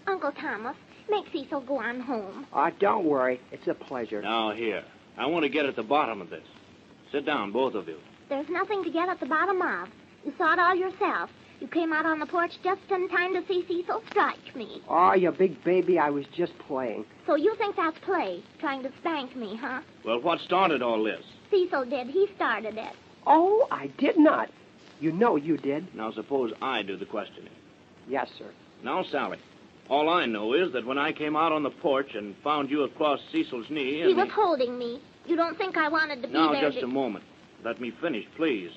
Uncle Thomas, make Cecil go on home. Don't worry. It's a pleasure. Now, here. I want to get at the bottom of this. Sit down, both of you. There's nothing to get at the bottom of. You saw it all yourself. You came out on the porch just in time to see Cecil strike me. Oh, you big baby, I was just playing. So you think that's play, trying to spank me, huh? Well, what started all this? Cecil did. He started it. Oh, I did not. You know you did. Now, suppose I do the questioning. Yes, sir. Now, Sally, all I know is that when I came out on the porch and found you across Cecil's knee... He was holding me. You don't think I wanted to be there? Now, just a moment. Let me finish, please.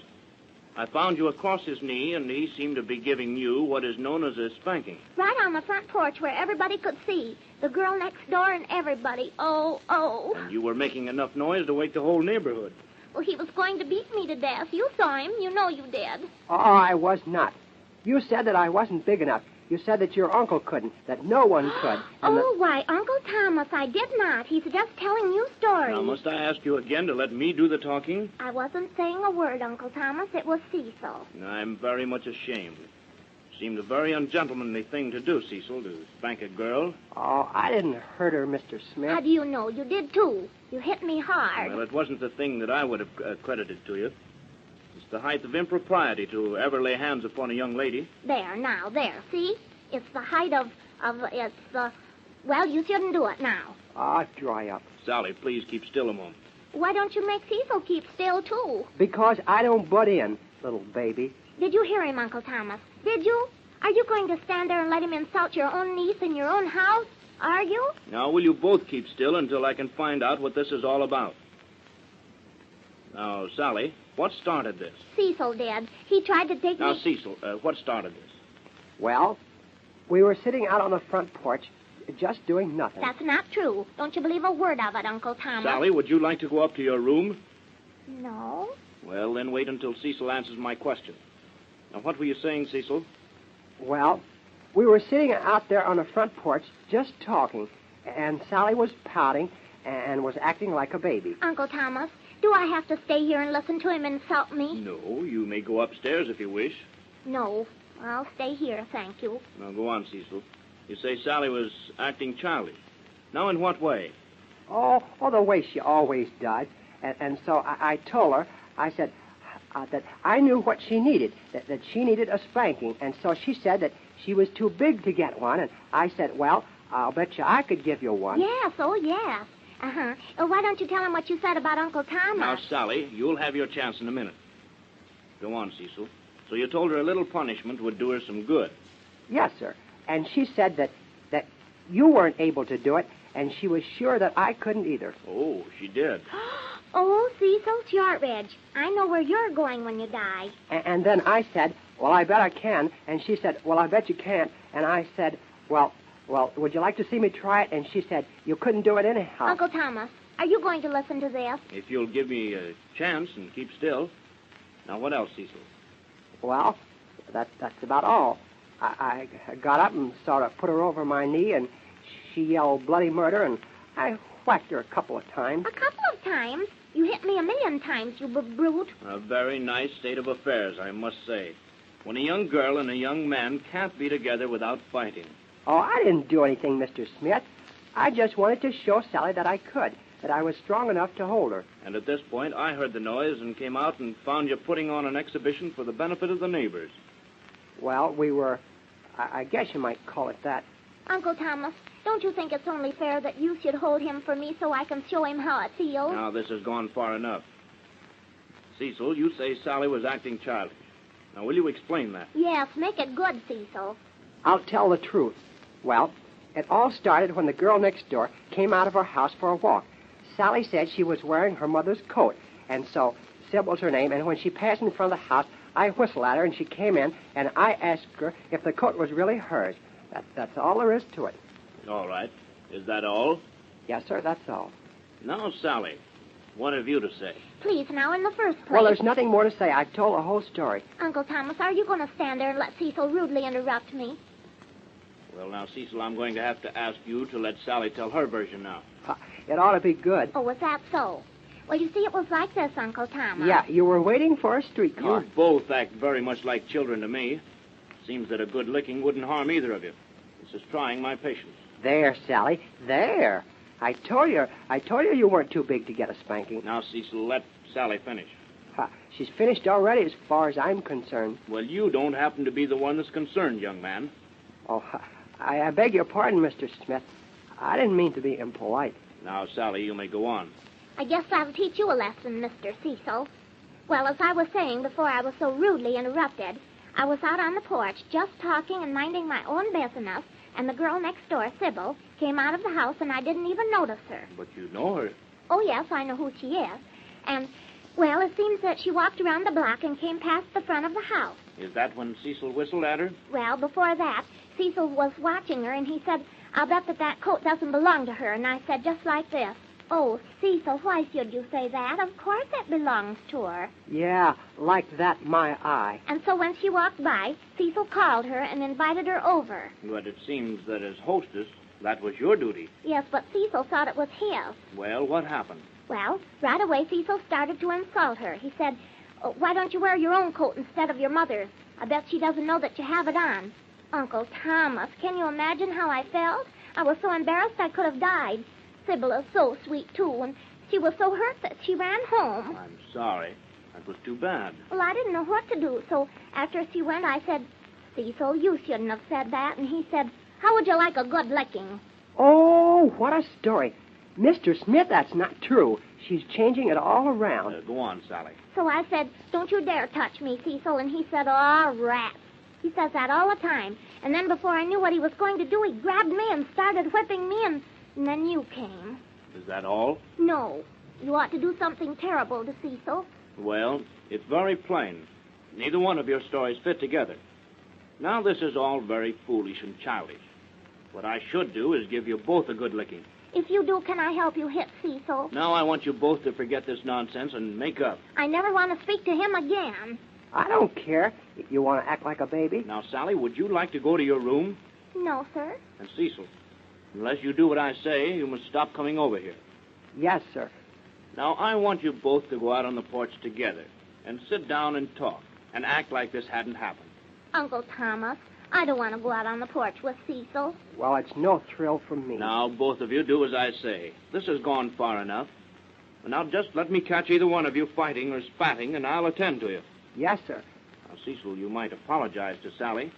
I found you across his knee, and he seemed to be giving you what is known as a spanking. Right on the front porch where everybody could see. The girl next door and everybody. Oh. And you were making enough noise to wake the whole neighborhood. Well, he was going to beat me to death. You saw him. You know you did. Oh, I was not. You said that I wasn't big enough. You said that your uncle couldn't, that no one could. Why, Uncle Thomas, I did not. He's just telling you stories. Now, must I ask you again to let me do the talking? I wasn't saying a word, Uncle Thomas. It was Cecil. I'm very much ashamed. It seemed a very ungentlemanly thing to do, Cecil, to spank a girl. Oh, I didn't hurt her, Mr. Smith. How do you know? You did, too. You hit me hard. Well, it wasn't the thing that I would have credited to you. It's the height of impropriety to ever lay hands upon a young lady. There, see? It's the height well, you shouldn't do it now. Dry up. Sally, please keep still a moment. Why don't you make Cecil keep still, too? Because I don't butt in, little baby. Did you hear him, Uncle Thomas? Did you? Are you going to stand there and let him insult your own niece in your own house? Are you? Now, will you both keep still until I can find out what this is all about? Now, Sally, what started this? Cecil did. He tried to take Now, me... Cecil, what started this? Well, we were sitting out on the front porch, just doing nothing. That's not true. Don't you believe a word of it, Uncle Thomas. Sally, would you like to go up to your room? No. Well, then wait until Cecil answers my question. Now, what were you saying, Cecil? Well, we were sitting out there on the front porch, just talking, and Sally was pouting and was acting like a baby. Uncle Thomas, do I have to stay here and listen to him insult me? No, you may go upstairs if you wish. No. I'll stay here, thank you. Now, go on, Cecil. You say Sally was acting childish. Now, in what way? Oh, the way she always does. And so I told her, I said that I knew what she needed, that she needed a spanking. And so she said that she was too big to get one. And I said, well, I'll bet you I could give you one. Yes, oh, yes. Uh-huh. Why don't you tell him what you said about Uncle Thomas? Now, Sally, you'll have your chance in a minute. Go on, Cecil. So you told her a little punishment would do her some good. Yes, sir. And she said that you weren't able to do it, and she was sure that I couldn't either. Oh, she did. Oh, Cecil Shortridge, I know where you're going when you die. And then I said, well, I bet I can. And she said, well, I bet you can't. And I said, well, would you like to see me try it? And she said, you couldn't do it anyhow. Uncle Thomas, are you going to listen to this? If you'll give me a chance and keep still. Now, what else, Cecil? Well, that's about all. I got up and sort of put her over my knee, and she yelled bloody murder, and I whacked her a couple of times. A couple of times? You hit me 1,000,000 times, you brute. A very nice state of affairs, I must say. When a young girl and a young man can't be together without fighting. Oh, I didn't do anything, Mr. Smith. I just wanted to show Sally that I could, that I was strong enough to hold her. And at this point, I heard the noise and came out and found you putting on an exhibition for the benefit of the neighbors. Well, we were, I guess you might call it that. Uncle Thomas, don't you think it's only fair that you should hold him for me so I can show him how it feels? Now, this has gone far enough. Cecil, you say Sally was acting childish. Now, will you explain that? Yes, make it good, Cecil. I'll tell the truth. Well, it all started when the girl next door came out of her house for a walk. Sally said she was wearing her mother's coat, and so Sybil's her name, and when she passed in front of the house, I whistled at her, and she came in, and I asked her if the coat was really hers. That's all there is to it. All right. Is that all? Yes, sir, that's all. Now, Sally, what have you to say? Please, now, in the first place... Well, there's nothing more to say. I've told the whole story. Uncle Thomas, are you going to stand there and let Cecil rudely interrupt me? Well, now, Cecil, I'm going to have to ask you to let Sally tell her version now. It ought to be good. Oh, was that so? Well, you see, it was like this, Uncle Thomas. Yeah, you were waiting for a streetcar. You both act very much like children to me. Seems that a good licking wouldn't harm either of you. This is trying my patience. There, Sally, there. I told you you weren't too big to get a spanking. Now, Cecil, let Sally finish. She's finished already as far as I'm concerned. Well, you don't happen to be the one that's concerned, young man. Oh, I beg your pardon, Mr. Smith. I didn't mean to be impolite. Now, Sally, you may go on. I guess I'll teach you a lesson, Mr. Cecil. Well, as I was saying before I was so rudely interrupted, I was out on the porch just talking and minding my own business, and the girl next door, Sybil, came out of the house, and I didn't even notice her. But you know her. Oh, yes, I know who she is. And, well, it seems that she walked around the block and came past the front of the house. Is that when Cecil whistled at her? Well, before that, Cecil was watching her, and he said, "I'll bet that coat doesn't belong to her." And I said just like this, "Oh, Cecil, why should you say that? Of course it belongs to her." Yeah, like that, my eye. And so when she walked by, Cecil called her and invited her over. But it seems that as hostess, that was your duty. Yes, but Cecil thought it was his. Well, what happened? Well, right away, Cecil started to insult her. He said, "Why don't you wear your own coat instead of your mother's? I bet she doesn't know that you have it on." Uncle Thomas, can you imagine how I felt? I was so embarrassed I could have died. Sybil is so sweet, too, and she was so hurt that she ran home. I'm sorry. That was too bad. Well, I didn't know what to do, so after she went, I said, "Cecil, you shouldn't have said that." And he said, "How would you like a good licking?" Oh, what a story. Mr. Smith, that's not true. She's changing it all around. Go on, Sally. So I said, "Don't you dare touch me, Cecil." And he said, "Aw, rats." He says that all the time. And then before I knew what he was going to do, he grabbed me and started whipping me, and then you came. Is that all? No. You ought to do something terrible to Cecil. Well, it's very plain. Neither one of your stories fit together. Now, this is all very foolish and childish. What I should do is give you both a good licking. If you do, can I help you hit Cecil? Now I want you both to forget this nonsense and make up. I never want to speak to him again. I don't care if you want to act like a baby. Now, Sally, would you like to go to your room? No, sir. And Cecil, unless you do what I say, you must stop coming over here. Yes, sir. Now, I want you both to go out on the porch together and sit down and talk and act like this hadn't happened. Uncle Thomas, I don't want to go out on the porch with Cecil. Well, it's no thrill for me. Now, both of you do as I say. This has gone far enough. Now, just let me catch either one of you fighting or spatting, and I'll attend to you. Yes, sir. Now, Cecil, you might apologize to Sally.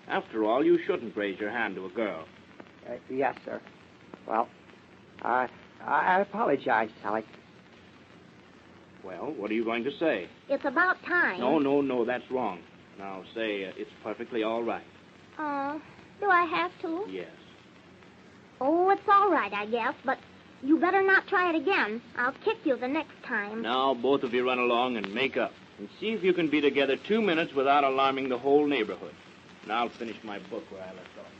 After all, you shouldn't raise your hand to a girl. Yes, sir. Well, I apologize, Sally. Well, what are you going to say? It's about time. No, that's wrong. Now, say it's perfectly all right. Oh, do I have to? Yes. Oh, it's all right, I guess, but you better not try it again. I'll kick you the next time. Now, both of you run along and make up. And see if you can be together 2 minutes without alarming the whole neighborhood. And I'll finish my book where I left off.